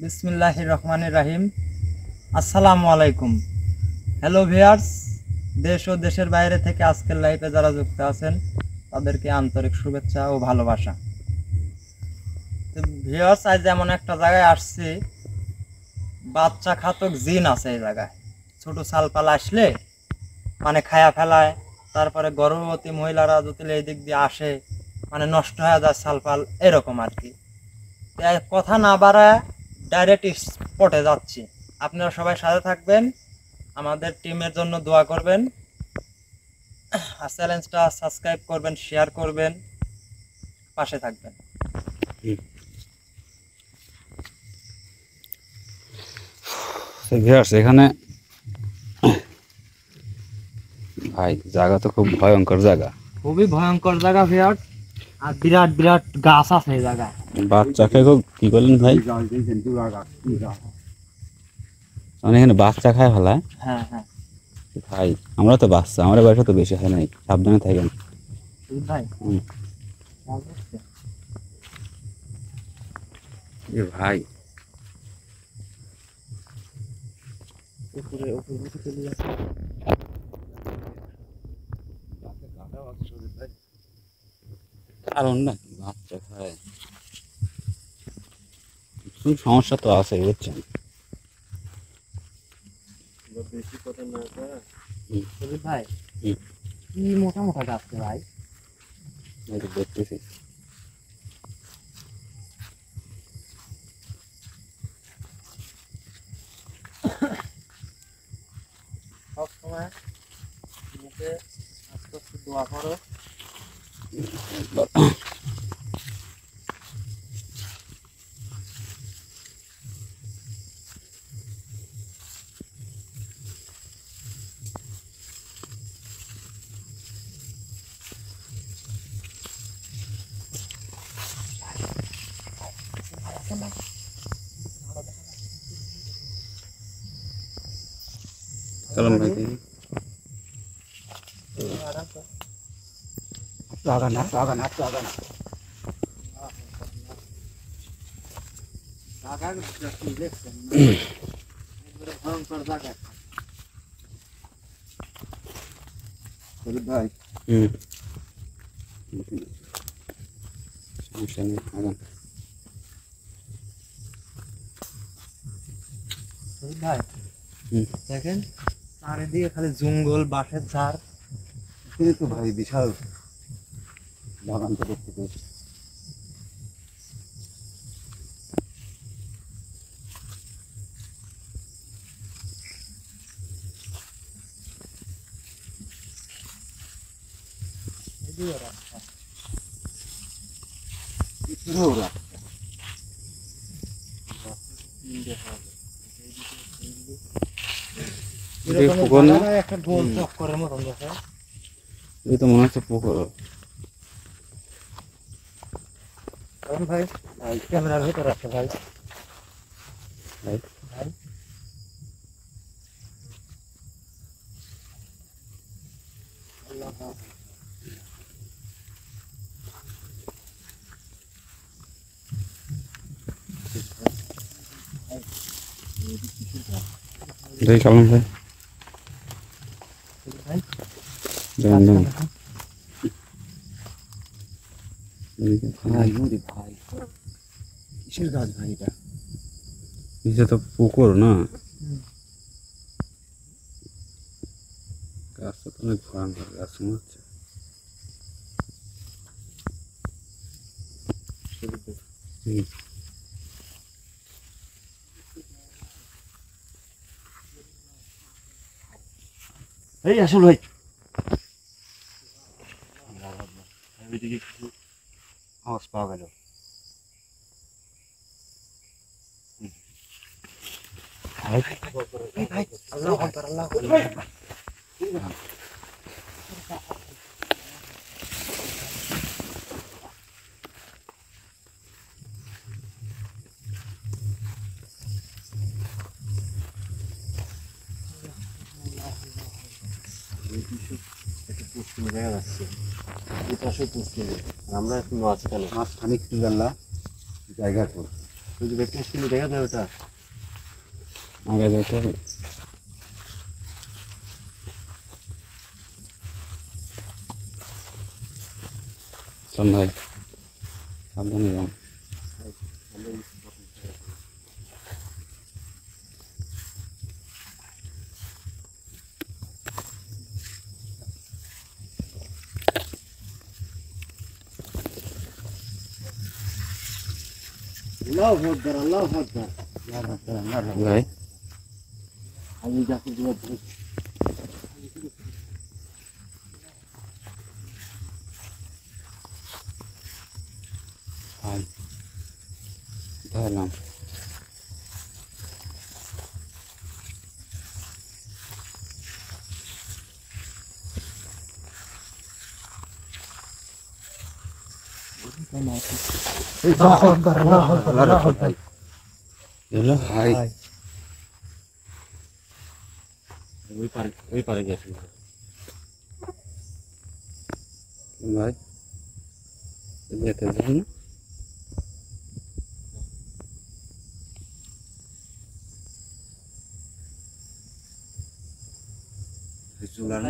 বিসমিল্লাহির রহমানির রহিম। আসসালামু আলাইকুম। হ্যালো ভিউয়ার্স, দেশ ও দেশের বাইরে থেকে আজকের লাইভে যারা যুক্ত আছেন তাদেরকে আন্তরিক শুভেচ্ছা ও ভালোবাসা। তো ভিউয়ার্স, আজ এমন একটা জায়গায় আসছি, বাচ্চা ঘাতক জিন আছে এই জায়গায়। ছোট ছালপালা আসলে মানে খায়া ফেলায়, তারপরে গর্ভবতী মহিলারা যদি এই দিক দিয়ে আসে মানে নষ্ট হয়ে যায় ছালপাল, এরকম আর কি। তাই কথা না বাড়ায় ডাইরেক্ট স্পটে যাচ্ছি। আপনারা সবাই সাথে থাকবেন, আমাদের টিমের জন্য দোয়া করবেন, আর চ্যানেলটা সাবস্ক্রাইব করবেন, শেয়ার করবেন, পাশে থাকবেন। এখানে ভাই জায়গা তো খুব ভয়ঙ্কর জায়গা, খুবই ভয়ঙ্কর জায়গা ভিউয়ার্স, আর বিরাট বিরাট গাছ আছে এই জায়গায়। বাচ্চাকে কি করলেন ভাই? মানে এখানে বাচ্চা খায় ফেলায়। হ্যাঁ হ্যাঁ ভাই আমরা তো বাচ্চা, আমার বয়সে তো বেশি হয় নাই, সাবধানে থাকেন ভাই। ভাই। উপরে উপরে চলে যাচ্ছে। কারণ না বাচ্চা খায়, সমস্যা তো আছে বুঝছেন। বেশি কথা না ভাই, কি মোটা মোটা গাছ ভাই। দেখতেছি সবসময় মুখে আস্তে আস্তে দোয়া করো। চলুন ভাই ভয়ঙ্কর জায়গা। ভাই। সমস্যা নেই, আগান। ভাই দেখেন চারিদিকে খালি জঙ্গল, বাঁশের ঝাড়। এখানে তো ভাই বিশাল বাগান তো দেখতে পেয়েছি। এদিকে রাস্তা। পুকুর না, একটা গোল চক্করের মতন দেখে। এই তো মনে হচ্ছে পুকুর। ভাই ক্যামেরার ভিতরে আছে ভাই। ভাই ভাই ভাই চলুন ভাই, ভাই যান যান। ভাই ভাই কিসের গাছ ভাই এটা? নিচে তো পুকুর না, গাছটা তো অনেক ভয়ঙ্কর গাছ মনে হচ্ছে। এই আসল ভাই ওইদিকে কিছু আওয়াজ পাওয়া গেল। ভাই আল্লাহু আকবার, আল্লাহু আকবার। পশ্চিমে দেখা যাচ্ছে, এই পাশে পশ্চিমে, আমরা একটু মাঝখানে। মাঝখানে একটু জানলা জায়গা করবো। সুজি ভাই টেস্ট করে দেখা যায় ওটা আগে যেতে হবে চল ভাই সাবধানে যাও আল্লাহু আকবার আল্লাহু আকবার ভাই আমি যাকে দিয়ে ভাই ধরলাম আল্লাহু আকবার আল্লাহু আকবার আল্লাহু আকবার এলো ভাই ওই পারে গেছে ভাই যেতে যান না চুলার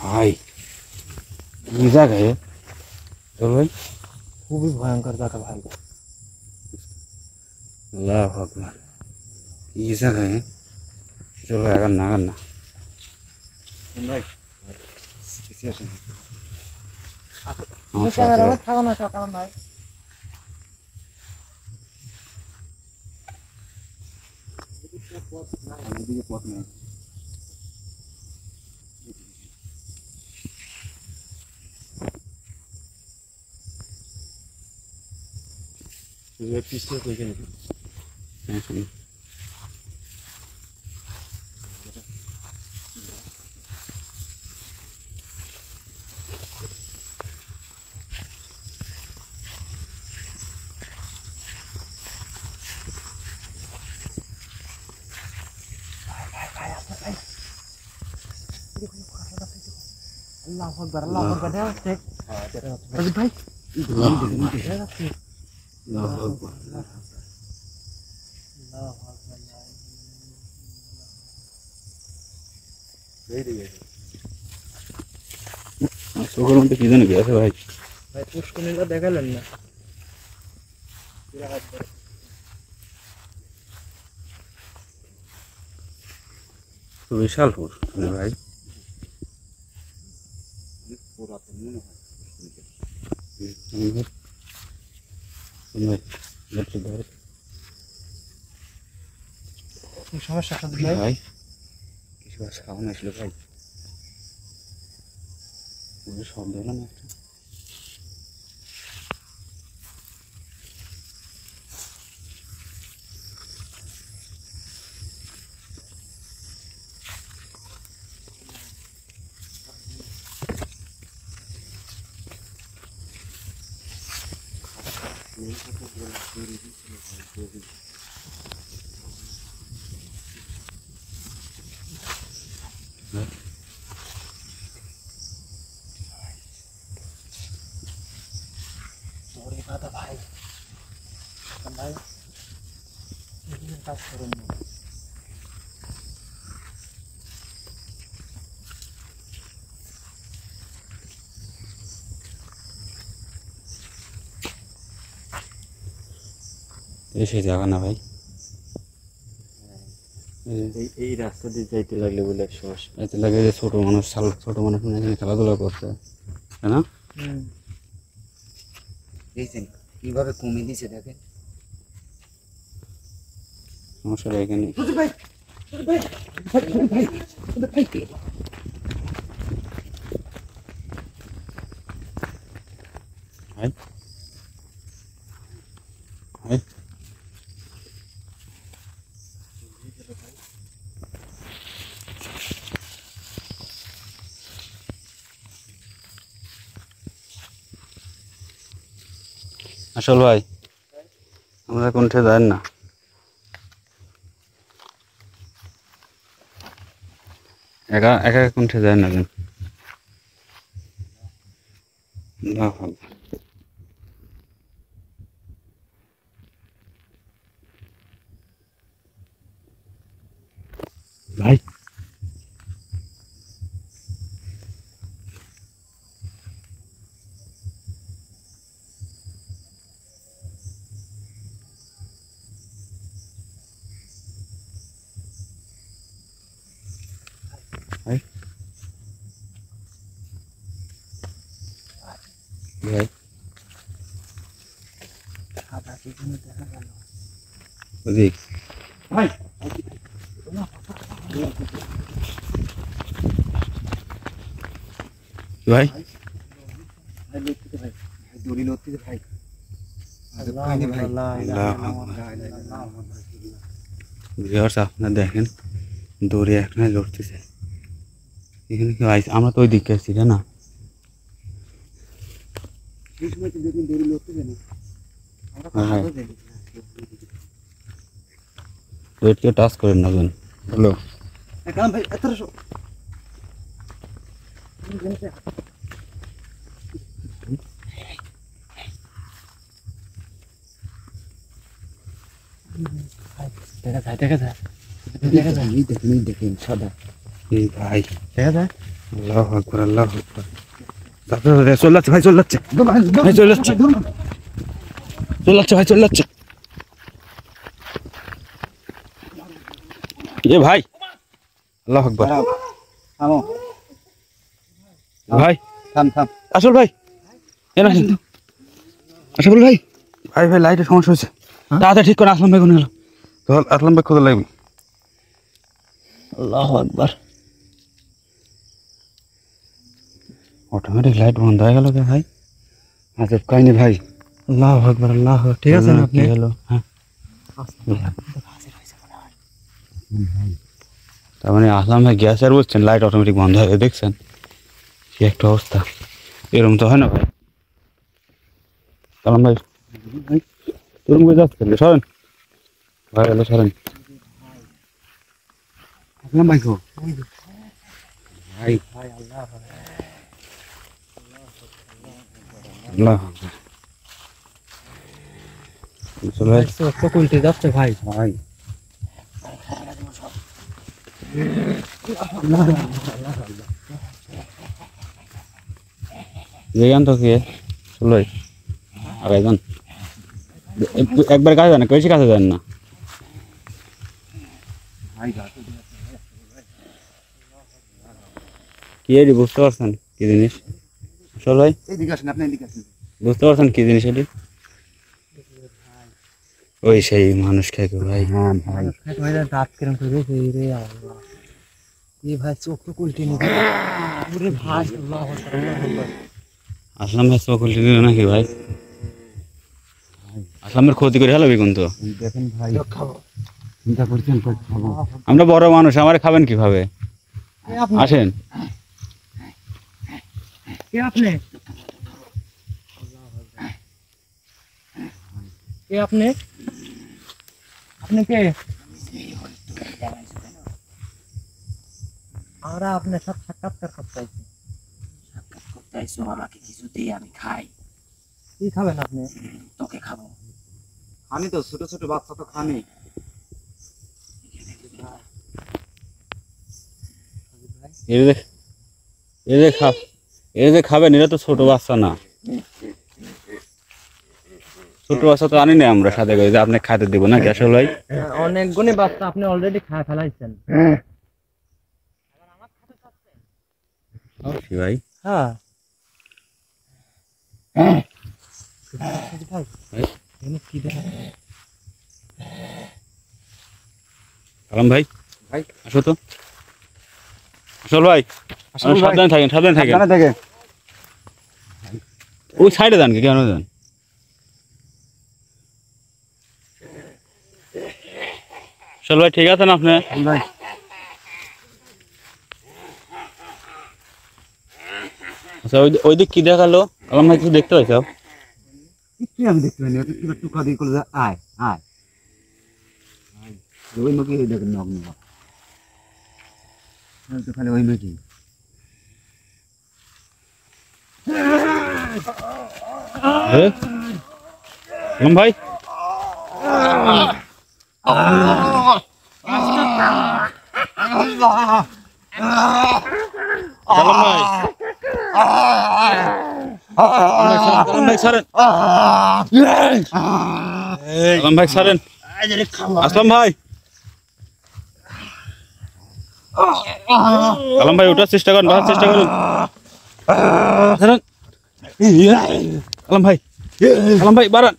ভাই কি জায়গায় চল ভাই খুবই ভয়ঙ্কর জায়গা ভাই। আল্লাহু আকবার কি জায়গায় চল ভাই আগান না ভাই কিছু আসে না আমার সাথে থাকো না সকাল ভাই। এদিকে পথ নেই পিছনে কই কেন আল্লাহু আকবার আল্লাহু আকবার দেখা যাচ্ছে ভাই। দেখা যাচ্ছে আল্লাহু আকবার চোখের মধ্যে কি জানি গেছে ভাই ভাই পুষ্করিণীটা দেখালেন না। বিশাল ফুল ভাই পুরাতন মনে হয় কি সমস্যা সাথে ভাই? ভাই কিছু আর খাওয়ানো আসলো ভাই শব্দ হলো না একটা ওরে বাবা ভাই ভাই কাজ করুন না। সেই জায়গা না ভাই এই রাস্তা দিয়ে যাইতে লাগলে বলে সমস্যা এতে লাগে যে ছোট মানুষ এখানে খেলাধুলা করছে তাই না দেখছেন কিভাবে কমে দিছে দেখেন সমস্যা এখানে ভাই ভাই আসল ভাই আমরা কোনটা যাই না, একা একা কোনটা যায় না। ভাই ভাই ভাই ওদিক ভাই ভাই ভাই লড়তে ভাই, দড়ি লড়তে ভাই। আরে পানি ভাই, ভিউয়ার্স আপনারা দেখেন দৌড়ে এখানে লড়তেছে, এখানে কেউ আইছে, আমরা তো ওই দিকে আসছি তাই না? এই সময় তো দেখুন দড়ি লড়তে না, আমরা হ্যাঁ, হ্যাঁ। কথা দেই। ওয়েটকে টাচ করেন না জন। হ্যালো কারণ ভাই এত দেখা যায় এই দেখেন সাদা এই ভাই দেখা যায়। আল্লাহু আকবার আল্লাহু আকবার, তারপরে চলে যাচ্ছে ভাই, চলে যাচ্ছে ভাই, চলে যাচ্ছে চলে যাচ্ছে ভাই, চলে যাচ্ছে। এ ভাই আল্লাহু আকবার থামো, ভাই, থাম থাম। আসল ভাই এ না কিন্তু আসল ভাই, ভাই ভাই লাইটের সমস্যা হয়েছে, তাড়াতাড়ি ঠিক করে আসলাম ভাই, কোন গেল তো? আসলাম ভাই খোঁজা লাগবে। আল্লাহু আকবার, অটোমেটিক লাইট বন্ধ হয়ে গেল কে ভাই? আজব কাহিনী ভাই। আল্লাহু আকবার, আল্লাহ। ঠিক আছে না আপনি? কি হলো? হ্যাঁ তার মানে আসলাম ভাই গ্যাস আর বলছেন লাইট অটোমেটিক বন্ধ হয়ে যায়, দেখছেন কি একটা অবস্থা? এরকম তো হয় না ভাই। সালাম ভাই, এরকম করে যাচ্ছে সরেন ভাই, হলো সরেন আসলাম ভাই গো ভাই। আল্লাহ চলো ভাই, চোখ উল্টে যাচ্ছে ভাই। ভাই যেগান তো কে চলো আগে যান, একবার কাছে যান না, বেশি কাছে যান না। কি এটি বুঝতে পারছেন কি জিনিস? আসল ভাই এইদিকে আসেন, আপনি এদিকে আসেন। বুঝতে পারছেন কি জিনিস এটি? ওই সেই মানুষ খেয়ে ভাই। হ্যাঁ ভাই, দাঁত কেরম করে রে আল্লাহ, এই ভাই চোখ তো উল্টে নিয়ে পুরে ভাই। আল্লাহু আকবার, আল্লাহু আকবার। আসলাম ভাই চোখ উল্টে দিল নাকি ভাই? আসলামের ক্ষতি করে হেলাবি কিন্তু। এই দেখেন ভাই, চিন্তা করছেন কই খাবো? আমরা বড় মানুষ, আমারে খাবেন কিভাবে? কে আপনি? আসেন কে আপনি? কে আপনি? আপনি কে? আমরা আপনার সাথে সাক্ষাৎকার করতে চাইছি। আমাকে কিছু দিয়ে আমি খাই, কি খাবেন আপনি? তোকে খাবো। খানি তো, ছোট ছোট বাচ্চা তো খানি। এর যে খাবেন, এরা তো ছোট বাচ্চা না, ছোট বাচ্চা তো আনি না আমরা সাথে করে যে আপনি খাইতে দিব না আসল ভাই? অনেকগুলি বাচ্চা আপনি অলরেডি খায় ফেলাইছেন। কি ভাই? হ্যাঁ কি দেখা সালাম ভাই, ভাই আসো তো। আসল ভাই সাবধানে থাকেন, সাবধানে থাকেন। সাবধানে থেকে ওই সাইডে যান, কেন যান? আসল ভাই ঠিক আছেন আপনি? ভাই। আচ্ছা ওই দিক কি দেখালো? আলম ভাই কিছু দেখতে পাইছো? কিছু আমি দেখতে পাইনি ওটা কিবা টুকা দিয়ে করে আয় আয় ওই মুখে দেখেন নগ্ন তো খালি ওই মুখে আলম ভাই আলম ভাই আলম ভাই ছাড়েন আলম ভাই ছাড়েন আসলাম ভাই আলম ভাই ওঠার চেষ্টা করুন বাঁচার চেষ্টা করুন ছাড়েন আলম ভাই বাড়ান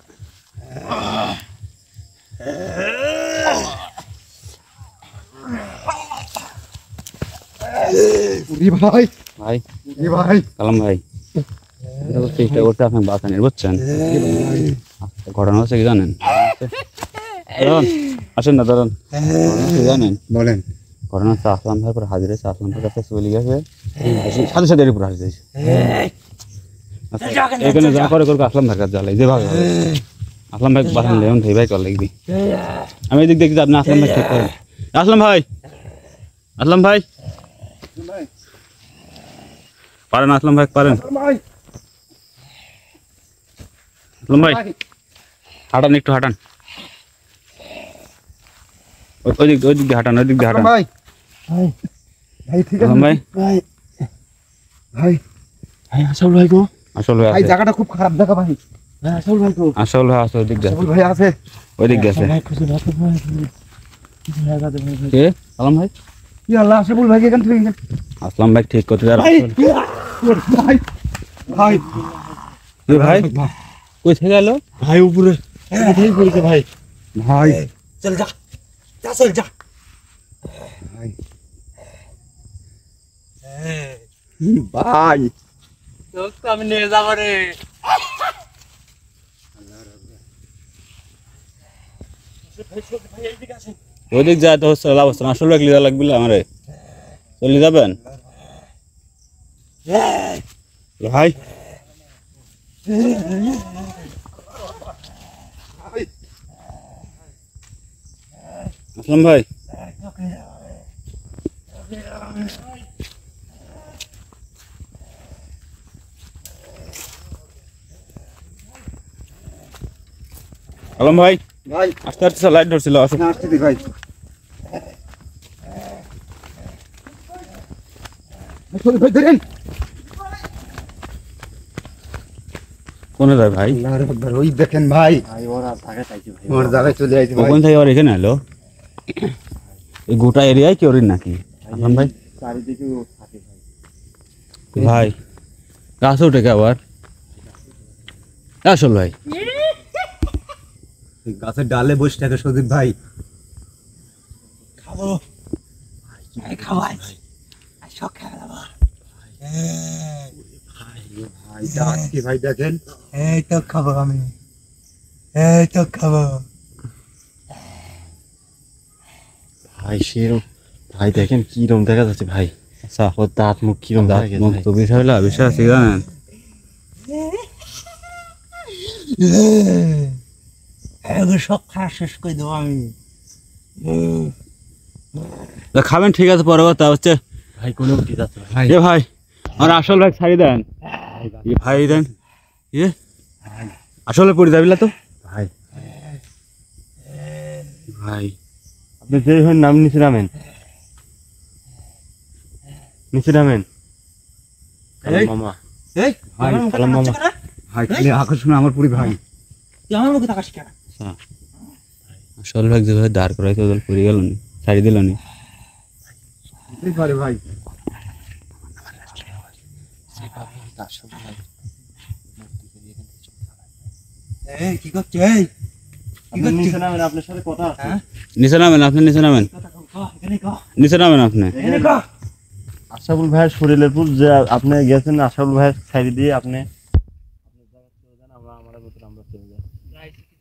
ভাই ভাই ভাই আলম ভাই চেষ্টা করতে আপনার বাঁচানোর বুঝছেন ঘটনা হচ্ছে কি জানেন দাঁড়ান আসেন না দাঁড়ান জানেন বলেন ঘটনা হচ্ছে আসলাম ভাই পর হাজির হয়েছে আসলাম ভাইয়ের কাছে চলে গেছে সাথে সাথে এর উপর হাজির হয়েছে এখানে যা করে করবে আসলাম ভাইয়ের কাছে জ্বালাই যেভাবে আসলাম ভাই বাঁচান লেমন ভাই কর লাগবি আমি এদিক দেখছি আপনি আসলাম ভাই ঠিক করেন আসলাম ভাই পারেন আসলাম ভাই পারেন আসলাম ভাই হাঁটান একটু হাঁটান ওই দিক দিয়ে হাঁটান ওই দিক দিয়ে হাঁটান ভাই ভাই ঠিক আছে আসলাম ভাই ভাই ভাই ভাই আসল ভাই গো আসল ভাই ভাই আছে জায়গাটা খুব খারাপ দেখা ভাই ভাই আসল ভাই গো আসল ভাই আছে ওই দিক দিয়ে সবুজ ভাই আছে ওই দিক দিয়ে আছে ভাই খুশি ভাই ভাই কে সালাম ভাই কি আল্লাহ সবুজ ভাই এখান থেকে আসলাম ভাই ঠিক করতে যারা ভাই ভাই ভাই কই থেকে গেল ভাই উপরে উঠেই পড়েছে ভাই ভাই চল যা যা চল যা ভাই ভাই তোকে তো আমি নিয়ে যাবো রে ভাই এইদিকে আসেন ওই দিক যায় তো হচ্ছে অবস্থা আসল ভাই লিদা লাগবে আমারে চলে যাবেন ভাই আসলাম ভাই আলম ভাই ভাই আস্তে আস্তে লাইট ধরছিল আসো না আসতে ভাই ভাই ধরেন কোনে যায় ভাই আল্লাহর আকবার ওই দেখেন ভাই ভাই ওরা জায়গা চাইছে ভাই ওর জায়গায় চলে আইছে ভাই কোন থেকে আর এখানে এলো এই গোটা এরিয়ায় কি ওরিন নাকি আসলাম ভাই চারিদিকে থাকে ভাই ভাই গাছ উঠে কে আবার আসল ভাই গাছের ডালে বসে থাকে সদীপ ভাই খাবো ভাই খাওয়াই সব খেয়ে দেবো ভাই ডাক কি ভাই দেখেন এই তো খাবো আমি এই তো খাবো ভাই সেরম ভাই দেখেন কিরম দেখা যাচ্ছে ভাই আচ্ছা ওর দাঁত মুখ কিরম দেখা গেছে মুখ ভাই। তো বিষয় হলো বিষয় আছে কি জানেন সব খাওয়া শেষ করে দেবো আমি তা খাবেন ঠিক আছে পরে কথা হচ্ছে ভাই কোনো উঠে যাচ্ছে ভাই এ ভাই আমার আসল ভাই ছাড়ি দেন এ ভাই দেন এ আসলে পড়ে যাবিলা তো ভাই ভাই আপনি যে হন নাম নিচে নামেন নিচে নামেন সালাম মামা এই ভাই, আমার মুখে সালাম তাকাচ্ছিস মামা। কেন? ভাই খালি আকর্ষণ আমার পুরি ভাই তুই আমার মুখে তাকাস কেন আসল ভাই যেভাবে দাঁড় করাইতে ওদের পড়ে গেল নি ছাড়ি দিল নি এই পারে ভাই এই কি করছিস এই কি আপনি করছিস নিচে নামেন আপনার সাথে কথা আছে হ্যাঁ নিচে নামেন আপনি নিচে নামেন কথা কও, কও, এখানে কও, নিচে নামেন আপনি এখানে কও। আশাফুল ভাইয়ের শরীরের পুর যে আপনি গেছেন আশাফুল ভাইয়ের সাইড দিয়ে আপনি আমরা চলে যাই আমরা এসেছি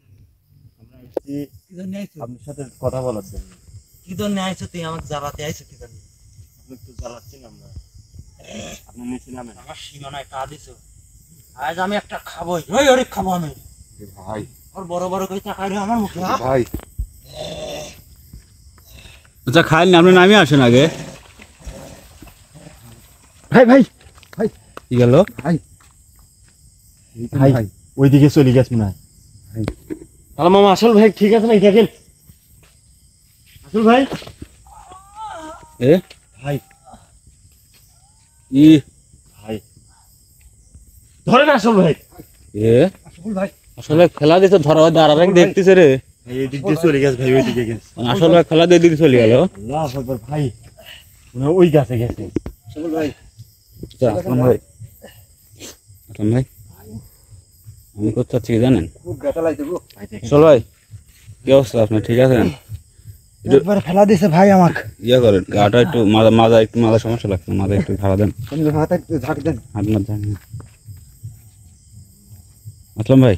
কি জন্য আইছো? আপনার সাথে কথা বলার জন্য কি জন্য আইছো তুই আমাকে জ্বালাতে আইছো কি জন্য আপনি একটু জ্বালাচ্ছেন আমরা আপনি নিচে নামেন আমার সীমানায় টা দিছো আজ আমি একটা খাবোই ওই অনেক খাবো আমি ভাই ওর বড় বড় করে তাকায় রে আমার মুখে ভাই আচ্ছা খাইলেন আপনি নামে আসেন আগে। ভাই ভাই কি গেল? ভাই ওইদিকে চলে গেছ মনে হয়। হ্যালো মামা আসল ভাই ঠিক আছে নাকি দেখেন আসল ভাই এ ভাই ই ভাই ধরেন আসল ভাই এ আসল ভাই আসলে খেলা দিতে ধরা দাঁড়াবেন দেখতেছে রে। এইদিক দিয়ে চলে গেছে ভাই ওইদিকে গেছে আসলে খেলা দিয়ে দিকে চলে গেল। আল্লাহ আকবার ভাই মনে হয় ওই গাছে গেছে আসল ভাই আসলাম ভাই, আসলাম ভাই আমি করতে চাচ্ছি কি জানেন? খুব ব্যথা লাগছে গো চল ভাই, কি অবস্থা আপনার? ঠিক আছেন? একবার ফেলা দিছে ভাই আমাকে ইয়ে করেন গাটা একটু মাথা সমস্যা লাগছে, মাথা একটু ধারা দেন, তুমি হাতে একটু ঝাঁক দেন হাত মাত দেন। আসলাম ভাই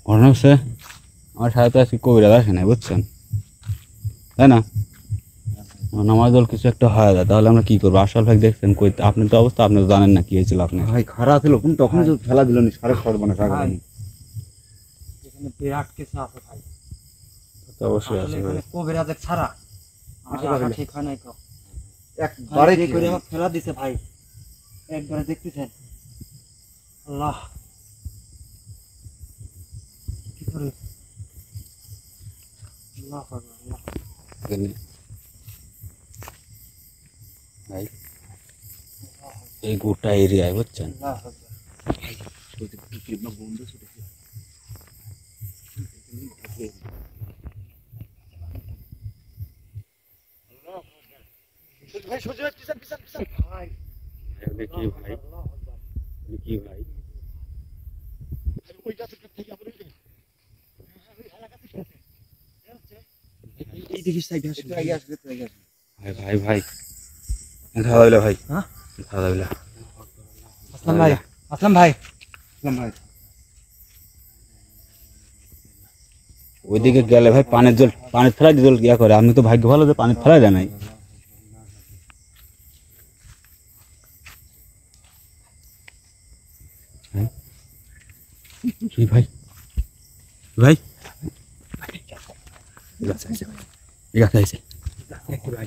ঘটনা হচ্ছে আমার সাথে তো আজকে কবিরাজ আসে নাই বুঝছেন, তাই না? আমার দল কিছু একটা হয় যায় তাহলে আমরা কি করবো? আসল ভাই দেখছেন কই, আপনি তো অবস্থা আপনি তো জানেন না কি হয়েছিল আপনার। ভাই খারাপ ছিল কিন্তু তখন তো খেলা দিল নি সাড়ে ছড় মানে টাকা ভাই, এখানে বিরাট কিছু আছে ভাই। তো অবশ্যই আসলে আছে এখানে কবিরাজের ছাড়া আমার আসলে রাখা ভাই। ঠিক হয় নাই তো। একবারে ভাই, যে করে আমাকে ফেলা দিছে ভাই, একবারে দেখতেছেন। আল্লাহ, কি করে? আল্লাহ আকবার, আল্লাহ। ভাই এই গোটা এরিয়ায় বুঝছেন আল্লাহ আকবার। বন্ধু ছুটেছে ভাই সহ্য হয় পিছন পিছন পিছন ভাই, কি ভাই আল্লাহ আকবার। কি ভাই ওই গাছের কাছ থেকে আবার এই দেখিস সাইড আসে একটু আগে আসবে একটু আগে আসবে ভাই ভাই ভাই খাওয়া দাওয়া ভাই, হ্যাঁ? খাওয়া দাওয়া আসলাম ভাই, আসলাম ভাই। আসলাম ভাই ওইদিকে গেলে ভাই পানির জল, পানির ফেলাই জল ইয়া করে, আমি তো ভাগ্য ভালো যে পানির ফেলাই দেয় নাই। কি ভাই ভাই ঠিক আছে ভাই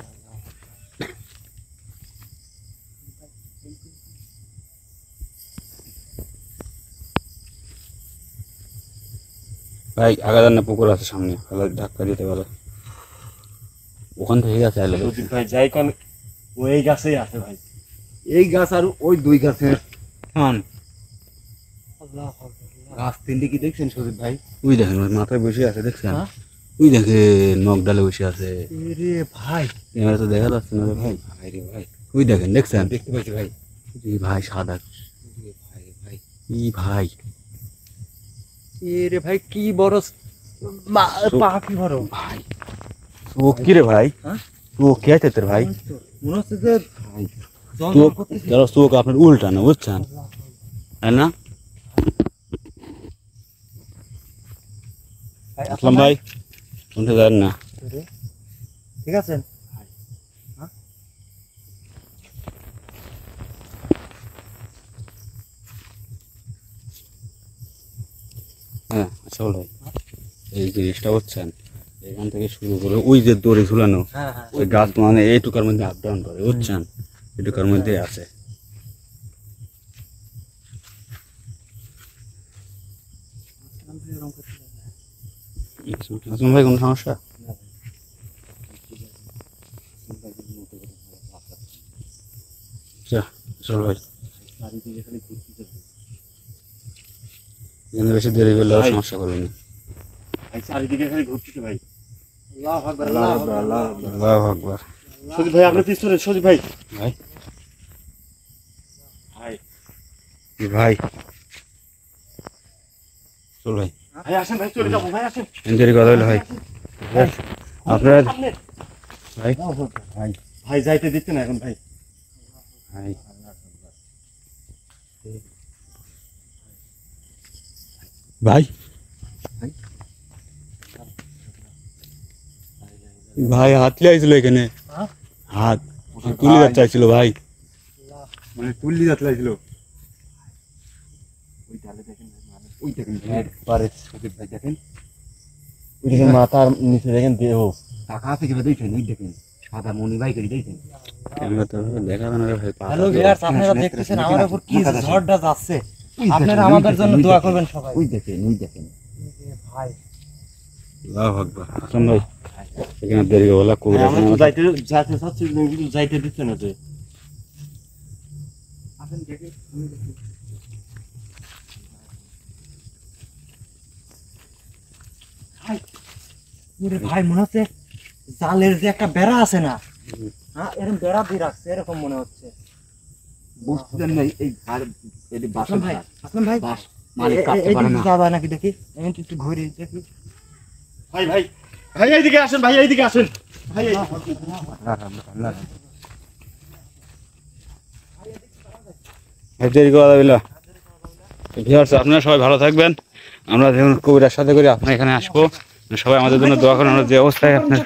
ভাই আগাদার না পুকুর আছে সামনে, ফেলা ধাক্কা দিতে পারে ওখান থেকে গেছে আইলে সুজিত ভাই যাই কোন ওই গাছেই আছে ভাই এই গাছ আর ওই দুই গাছের হ্যাঁ আল্লাহ আকবার, আল্লাহ। গাছ তিনটি কি দেখছেন সুজিত ভাই ওই দেখেন ওর মাথায় বসে আছে দেখছেন, হ্যাঁ? ওই দেখে নখ ডালে বসে আছে, এরে ভাই, এবারে তো দেখা যাচ্ছে না রে ভাই। ভাই রে ভাই ওই দেখেন দেখছেন দেখতে পাচ্ছি ভাই এই ভাই সাদা ভাই ভাই ই ভাই এরে ভাই কি বড় পা, কি বড় ভাই চোখ কি রে ভাই, হ্যাঁ? চোখ কে আছে তোর ভাই? মনে হচ্ছে যে চোখ জল করতেছে। যারা চোখ আপনার উল্টা না বুঝছেন, তাই না? আসলাম ভাই শুনতে যান না, ঠিক আছে। হ্যাঁ আসল ভাই এই জিনিসটা বুঝছেন, এখান থেকে শুরু করে ওই যে দড়ি ঝুলানো, হ্যাঁ, হ্যাঁ। ওই গাছ মানে এইটুকার মধ্যে আপ ডাউন করে বুঝছেন, এইটুকার মধ্যে আছে। আসলাম ভাই কোনো সমস্যা? আচ্ছা চল ভাই, এখানে বেশি দেরি করলে ভাই। সমস্যা করবে না। ভাই চারিদিকে খালি ঘুরতেছে ভাই আল্লাহু আকবার, আল্লাহ আল্লাহু আকবার, আকবার, আল্লাহ আল্লাহু আকবার। আল্লাহু আকবার। সুজিত ভাই আপনি পিছনে সুজিত ভাই ভাই ভাই কি ভাই চল ভাই, ভাই আসেন ভাই চলে যাবো ভাই আসেন দেরি কথা হইলো ভাই আপনার সামনে। ভাই ভাই ভাই যাইতে দিচ্ছে না এখন ভাই ভাই ভাই ভাই হাত লিয়েছিল এখানে, হ্যাঁ? হাত তুলে যাচ্ছে চাইছিল ভাই। মানে তুললি যাত্রা ছিল ওই ডালে দেখেন ভাই মানুষ ওই দেখেন পারে সজীব ভাই দেখেন ওই দেখেন মাথার নিচে দেখেন দেহ টাকা আছে যেটা দেখছেন ওই দেখেন সাদা মনি ভাই করে দেখছেন ক্যামেরা তো দেখা যায় না রে ভাই, হ্যালো ভিউয়ার্স, আপনারা দেখতেছেন আমার উপর কি ঝড়টা যাচ্ছে। আপনারা আমাদের জন্য দোয়া করবেন সবাই। ওই দেখেন ভাই আল্লাহু আকবার। হাসান ভাই এখানে দেরি হলো কবিরা আমরা তো যাইতে যাইতে চাচ্ছি কিন্তু যাইতে দিচ্ছে না যে আসেন দেখেন ওরে ভাই মনে হচ্ছে জালের যে একটা বেড়া আছে না, হ্যাঁ এরকম বেড়া দিয়ে রাখছে এরকম মনে হচ্ছে। বুঝতেন না এই আর এই বাসন আসলাম ভাই, আসলাম ভাই, বাস মালিক কাটতে পারে না যাবা নাকি দেখি, একটু ঘুরে দেখি। ভাই ভাই ভাই এইদিকে আসেন ভাই এইদিকে আসেন ভাই ভাই দেরি করা যাবে না। ভিউয়ার্স আপনারা সবাই ভালো থাকবেন। আমরা দেখুন কবিরার সাথে করে আপনার এখানে আসবো, সবাই আমাদের জন্য দোয়া করেন। আমরা যে অবস্থায় আপনার